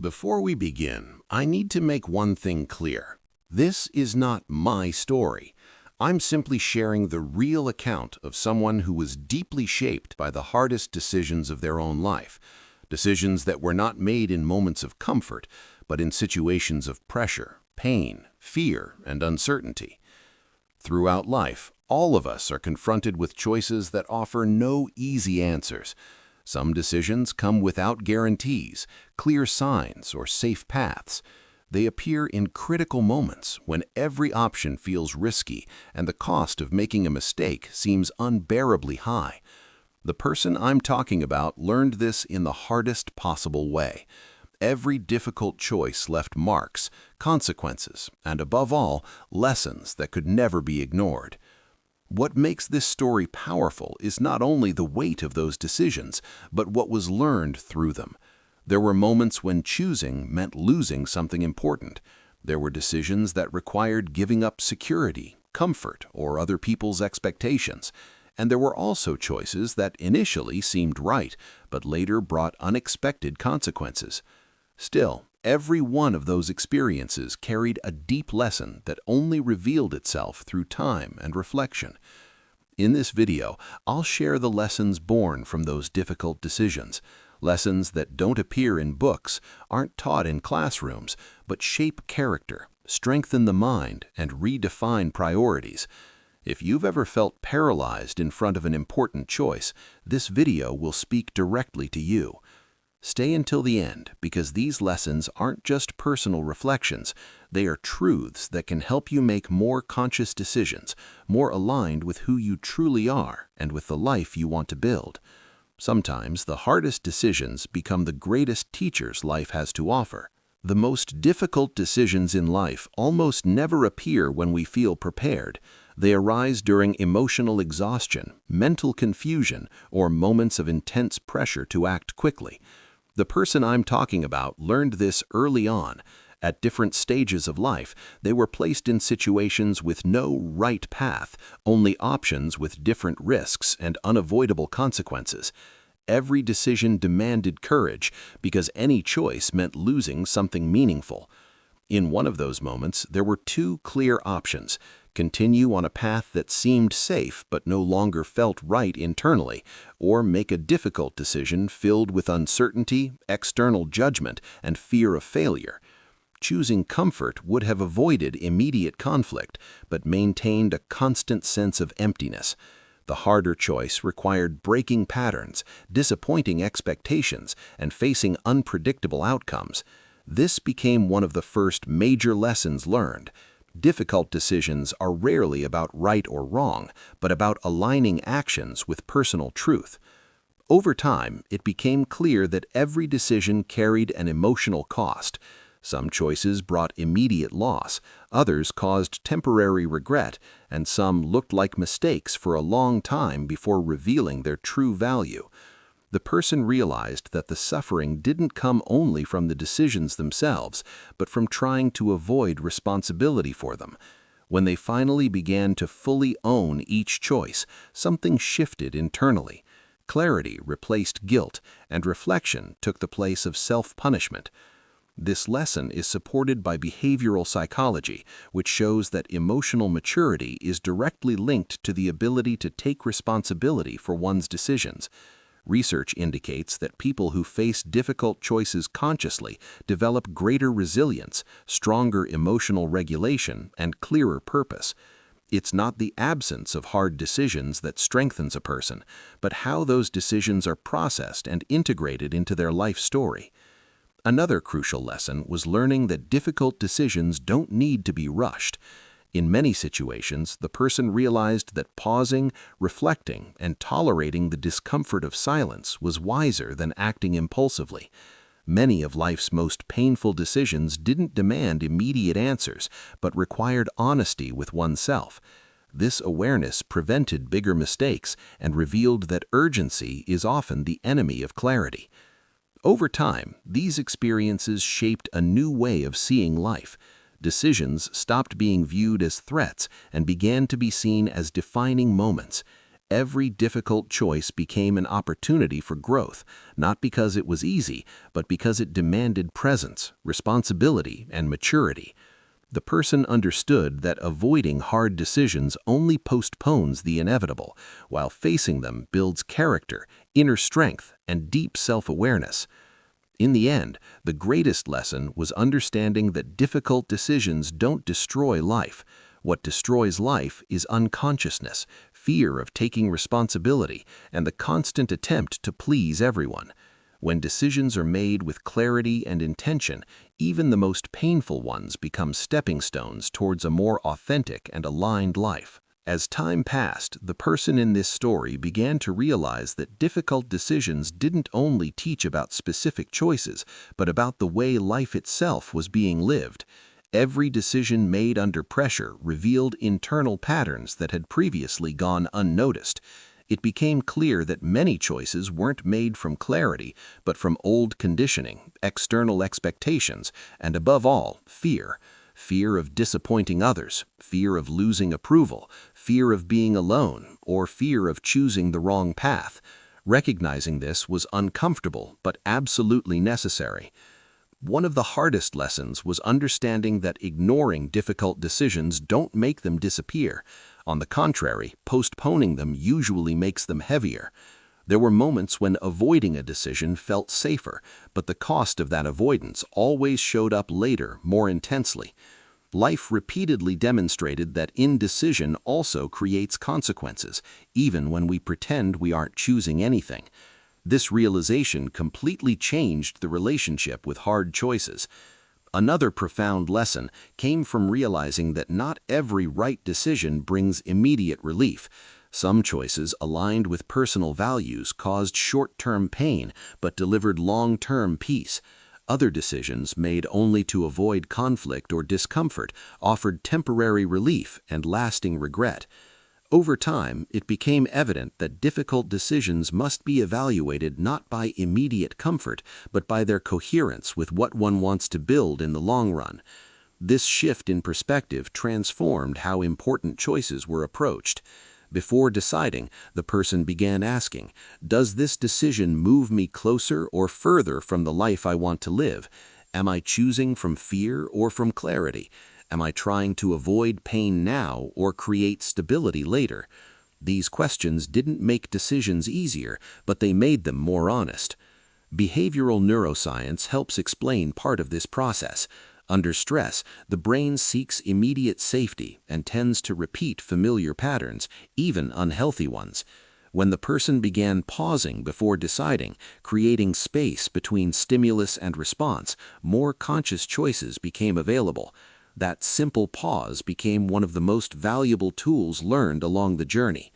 Before we begin, I need to make one thing clear. This is not my story. I'm simply sharing the real account of someone who was deeply shaped by the hardest decisions of their own life. Decisions that were not made in moments of comfort, but in situations of pressure, pain, fear, and uncertainty. Throughout life, all of us are confronted with choices that offer no easy answers. Some decisions come without guarantees, clear signs, or safe paths. They appear in critical moments when every option feels risky and the cost of making a mistake seems unbearably high. The person I'm talking about learned this in the hardest possible way. Every difficult choice left marks, consequences, and above all, lessons that could never be ignored. What makes this story powerful is not only the weight of those decisions, but what was learned through them. There were moments when choosing meant losing something important. There were decisions that required giving up security, comfort, or other people's expectations. And there were also choices that initially seemed right, but later brought unexpected consequences. Still, every one of those experiences carried a deep lesson that only revealed itself through time and reflection. In this video, I'll share the lessons born from those difficult decisions, lessons that don't appear in books, aren't taught in classrooms, but shape character, strengthen the mind, and redefine priorities. If you've ever felt paralyzed in front of an important choice, this video will speak directly to you. Stay until the end, because these lessons aren't just personal reflections. They are truths that can help you make more conscious decisions, more aligned with who you truly are and with the life you want to build. Sometimes the hardest decisions become the greatest teachers life has to offer. The most difficult decisions in life almost never appear when we feel prepared. They arise during emotional exhaustion, mental confusion, or moments of intense pressure to act quickly. The person I'm talking about learned this early on. At different stages of life, they were placed in situations with no right path, only options with different risks and unavoidable consequences. Every decision demanded courage because any choice meant losing something meaningful. In one of those moments, there were two clear options: continue on a path that seemed safe but no longer felt right internally, or make a difficult decision filled with uncertainty, external judgment, and fear of failure. Choosing comfort would have avoided immediate conflict, but maintained a constant sense of emptiness. The harder choice required breaking patterns, disappointing expectations, and facing unpredictable outcomes. This became one of the first major lessons learned. Difficult decisions are rarely about right or wrong, but about aligning actions with personal truth. Over time, it became clear that every decision carried an emotional cost. Some choices brought immediate loss, others caused temporary regret, and some looked like mistakes for a long time before revealing their true value. The person realized that the suffering didn't come only from the decisions themselves, but from trying to avoid responsibility for them. When they finally began to fully own each choice, something shifted internally. Clarity replaced guilt, and reflection took the place of self-punishment. This lesson is supported by behavioral psychology, which shows that emotional maturity is directly linked to the ability to take responsibility for one's decisions. Research indicates that people who face difficult choices consciously develop greater resilience, stronger emotional regulation, and clearer purpose. It's not the absence of hard decisions that strengthens a person, but how those decisions are processed and integrated into their life story. Another crucial lesson was learning that difficult decisions don't need to be rushed. In many situations, the person realized that pausing, reflecting, and tolerating the discomfort of silence was wiser than acting impulsively. Many of life's most painful decisions didn't demand immediate answers, but required honesty with oneself. This awareness prevented bigger mistakes and revealed that urgency is often the enemy of clarity. Over time, these experiences shaped a new way of seeing life. Decisions stopped being viewed as threats and began to be seen as defining moments. Every difficult choice became an opportunity for growth, not because it was easy, but because it demanded presence, responsibility, and maturity. The person understood that avoiding hard decisions only postpones the inevitable, while facing them builds character, inner strength, and deep self-awareness. In the end, the greatest lesson was understanding that difficult decisions don't destroy life. What destroys life is unconsciousness, fear of taking responsibility, and the constant attempt to please everyone. When decisions are made with clarity and intention, even the most painful ones become stepping stones towards a more authentic and aligned life. As time passed, the person in this story began to realize that difficult decisions didn't only teach about specific choices, but about the way life itself was being lived. Every decision made under pressure revealed internal patterns that had previously gone unnoticed. It became clear that many choices weren't made from clarity, but from old conditioning, external expectations, and above all, fear. Fear of disappointing others, fear of losing approval, fear of being alone, or fear of choosing the wrong path. Recognizing this was uncomfortable but absolutely necessary. One of the hardest lessons was understanding that ignoring difficult decisions don't make them disappear. On the contrary, postponing them usually makes them heavier. There were moments when avoiding a decision felt safer, but the cost of that avoidance always showed up later, more intensely. Life repeatedly demonstrated that indecision also creates consequences, even when we pretend we aren't choosing anything. This realization completely changed the relationship with hard choices. Another profound lesson came from realizing that not every right decision brings immediate relief. Some choices aligned with personal values caused short-term pain but delivered long-term peace. Other decisions, made only to avoid conflict or discomfort, offered temporary relief and lasting regret. Over time, it became evident that difficult decisions must be evaluated not by immediate comfort, but by their coherence with what one wants to build in the long run. This shift in perspective transformed how important choices were approached. Before deciding, the person began asking, "Does this decision move me closer or further from the life I want to live? Am I choosing from fear or from clarity? Am I trying to avoid pain now or create stability later?" These questions didn't make decisions easier, but they made them more honest. Behavioral neuroscience helps explain part of this process. Under stress, the brain seeks immediate safety and tends to repeat familiar patterns, even unhealthy ones. When the person began pausing before deciding, creating space between stimulus and response, more conscious choices became available. That simple pause became one of the most valuable tools learned along the journey.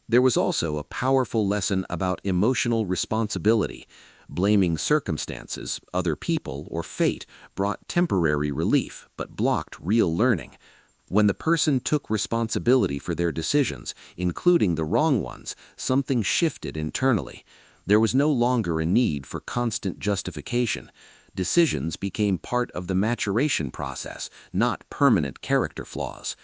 There was also a powerful lesson about emotional responsibility. Blaming circumstances, other people, or fate brought temporary relief but blocked real learning. When the person took responsibility for their decisions, including the wrong ones, something shifted internally. There was no longer a need for constant justification. Decisions became part of the maturation process, not permanent character flaws.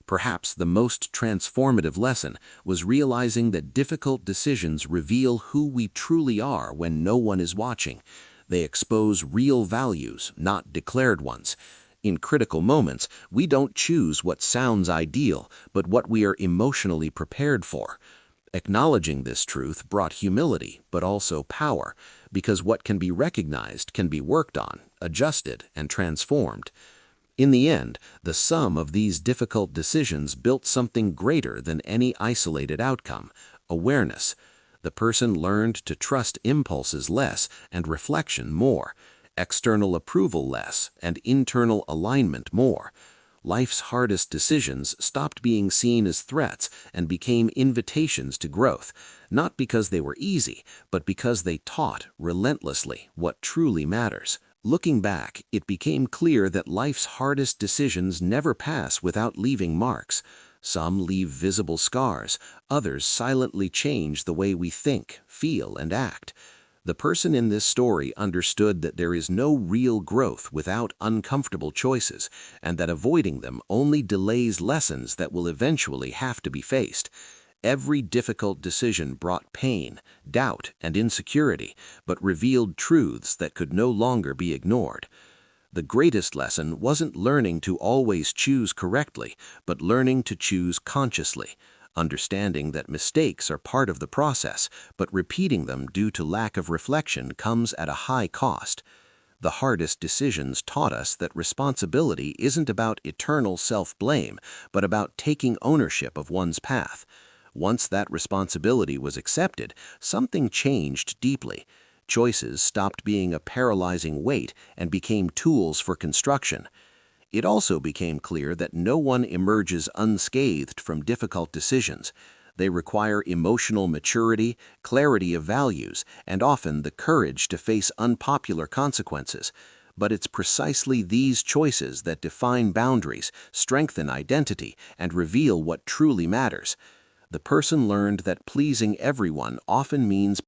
Perhaps the most transformative lesson was realizing that difficult decisions reveal who we truly are when no one is watching. They expose real values, not declared ones. In critical moments, we don't choose what sounds ideal, but what we are emotionally prepared for. Acknowledging this truth brought humility, but also power, because what can be recognized can be worked on, adjusted, and transformed. In the end, the sum of these difficult decisions built something greater than any isolated outcome: awareness. The person learned to trust impulses less and reflection more, external approval less and internal alignment more. Life's hardest decisions stopped being seen as threats and became invitations to growth, not because they were easy, but because they taught relentlessly what truly matters. Looking back, it became clear that life's hardest decisions never pass without leaving marks. Some leave visible scars, others silently change the way we think, feel, and act. The person in this story understood that there is no real growth without uncomfortable choices, and that avoiding them only delays lessons that will eventually have to be faced. Every difficult decision brought pain, doubt, and insecurity, but revealed truths that could no longer be ignored. The greatest lesson wasn't learning to always choose correctly, but learning to choose consciously, understanding that mistakes are part of the process, but repeating them due to lack of reflection comes at a high cost. The hardest decisions taught us that responsibility isn't about eternal self-blame, but about taking ownership of one's path. Once that responsibility was accepted, something changed deeply. Choices stopped being a paralyzing weight and became tools for construction. It also became clear that no one emerges unscathed from difficult decisions. They require emotional maturity, clarity of values, and often the courage to face unpopular consequences. But it's precisely these choices that define boundaries, strengthen identity, and reveal what truly matters. The person learned that pleasing everyone often means